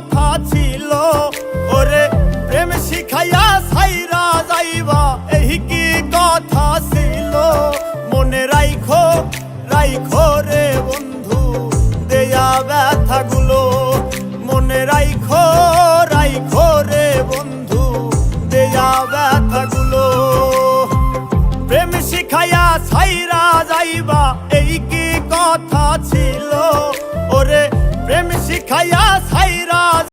কথা ছিল। ওরে প্রেম শিখাইয়া সাইরা যাইবা এই কি কথা ছিল। মনে রাইখো রাইখো রে বন্ধু দেয়া ব্যথাগুলো, মনে রাইখো।